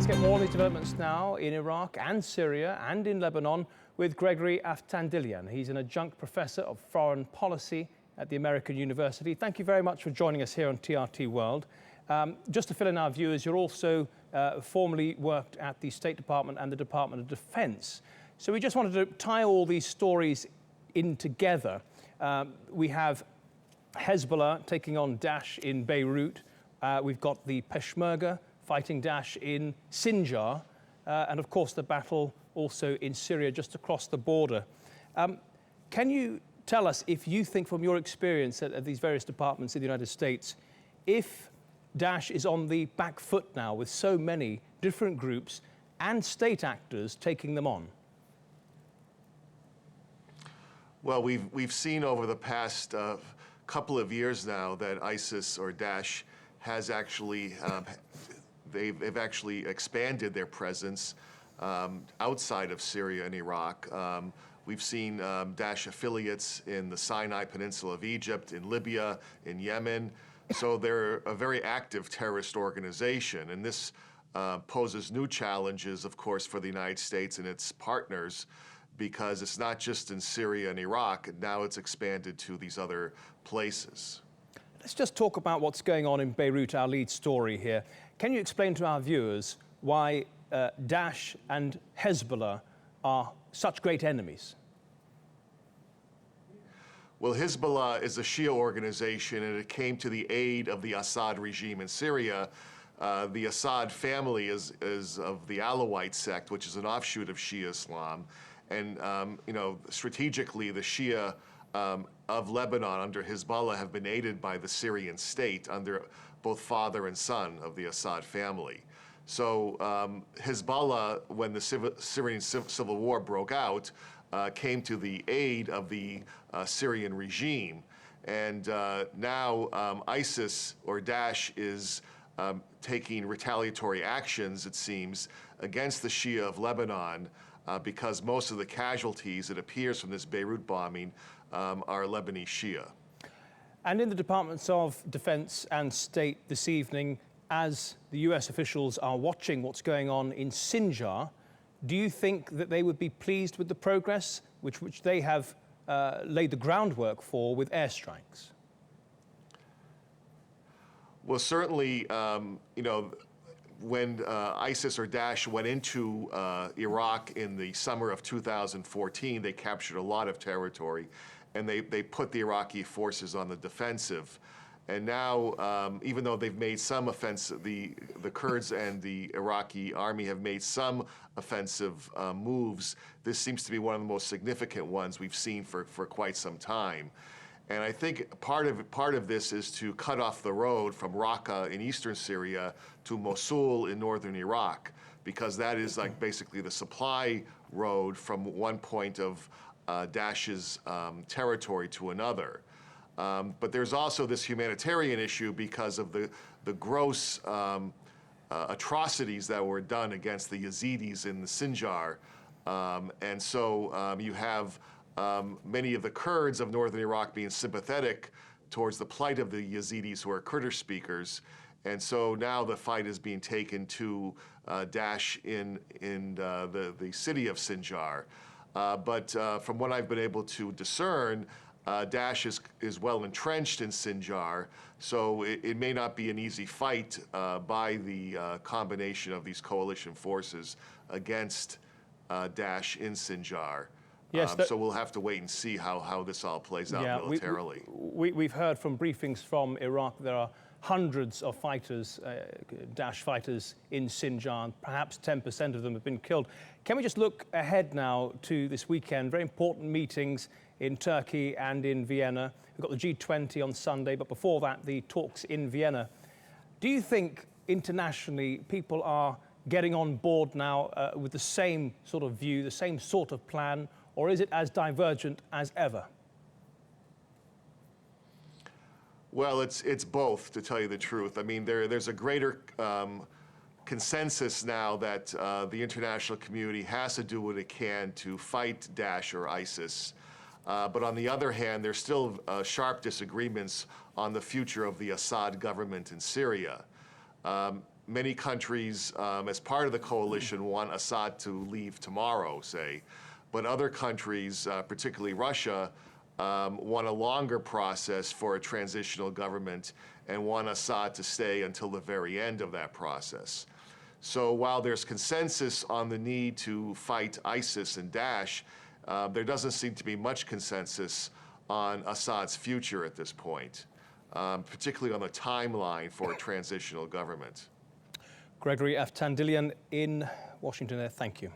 Let's get more on these developments now in Iraq and Syria and in Lebanon with Gregory Aftandilan. He's an adjunct professor of foreign policy at the American University. Thank you very much for joining us here on TRT World. Just to fill in our viewers, you're also formerly worked at the State Department and the Department of Defense. So we just wanted to tie all these stories in together. We have Hezbollah taking on Daesh in Beirut. We've got the Peshmerga fighting Daesh in Sinjar, and of course the battle also in Syria just across the border. Can you tell us, if you think from your experience at these various departments in the United States, if Daesh is on the back foot now with so many different groups and state actors taking them on? Well, we've seen over the past couple of years now that ISIS or Daesh has actually they've actually expanded their presence outside of Syria and Iraq. We've seen Daesh affiliates in the Sinai Peninsula of Egypt, in Libya, in Yemen. So they're a very active terrorist organization, and this poses new challenges, of course, for the United States and its partners, because it's not just in Syria and Iraq, now it's expanded to these other places. Let's just talk about what's going on in Beirut, our lead story here. Can you explain to our viewers why Daesh and Hezbollah are such great enemies? Well, Hezbollah is a Shia organization, and it came to the aid of the Assad regime in Syria. The Assad family is of the Alawite sect, which is an offshoot of Shia Islam. And, strategically, the Shia of Lebanon under Hezbollah have been aided by the Syrian state under both father and son of the Assad family. So Hezbollah, when the Syrian civil war broke out, came to the aid of the Syrian regime. And now ISIS or Daesh is taking retaliatory actions, it seems, against the Shia of Lebanon because most of the casualties, it appears from this Beirut bombing, are Lebanese Shia. And in the Departments of Defense and State this evening, as the US officials are watching what's going on in Sinjar, do you think that they would be pleased with the progress which they have laid the groundwork for with airstrikes? Well, certainly, when ISIS or Daesh went into Iraq in the summer of 2014, they captured a lot of territory, and they put the Iraqi forces on the defensive. And now, even though they've made some offensive, the Kurds and the Iraqi army have made some offensive moves, this seems to be one of the most significant ones we've seen for quite some time. And I think part of this is to cut off the road from Raqqa in eastern Syria to Mosul in northern Iraq, because that is like basically the supply road from one point of Daesh's territory to another. But there's also this humanitarian issue because of the gross atrocities that were done against the Yazidis in the Sinjar. And so you have many of the Kurds of northern Iraq being sympathetic towards the plight of the Yazidis, who are Kurdish speakers. And so now the fight is being taken to Daesh in the city of Sinjar. But from what I've been able to discern, Daesh is well entrenched in Sinjar, so it may not be an easy fight by the combination of these coalition forces against Daesh in Sinjar. Yes, so we'll have to wait and see how this all plays out militarily. We've heard from briefings from Iraq there are hundreds of fighters, Daesh fighters in Sinjar, perhaps 10% of them have been killed. Can we just look ahead now to this weekend? Very important meetings in Turkey and in Vienna. We've got the G20 on Sunday, but before that, the talks in Vienna. Do you think internationally people are getting on board now with the same sort of view, the same sort of plan, or is it as divergent as ever? Well, it's both, to tell you the truth. I mean, there's a greater consensus now that the international community has to do what it can to fight Daesh or ISIS. But on the other hand, there's still sharp disagreements on the future of the Assad government in Syria. many countries, as part of the coalition, want Assad to leave tomorrow, say, but other countries, particularly Russia, want a longer process for a transitional government and want Assad to stay until the very end of that process. So while there's consensus on the need to fight ISIS and Daesh, there doesn't seem to be much consensus on Assad's future at this point, particularly on the timeline for a transitional government. Gregory Aftandilan in Washington there, thank you.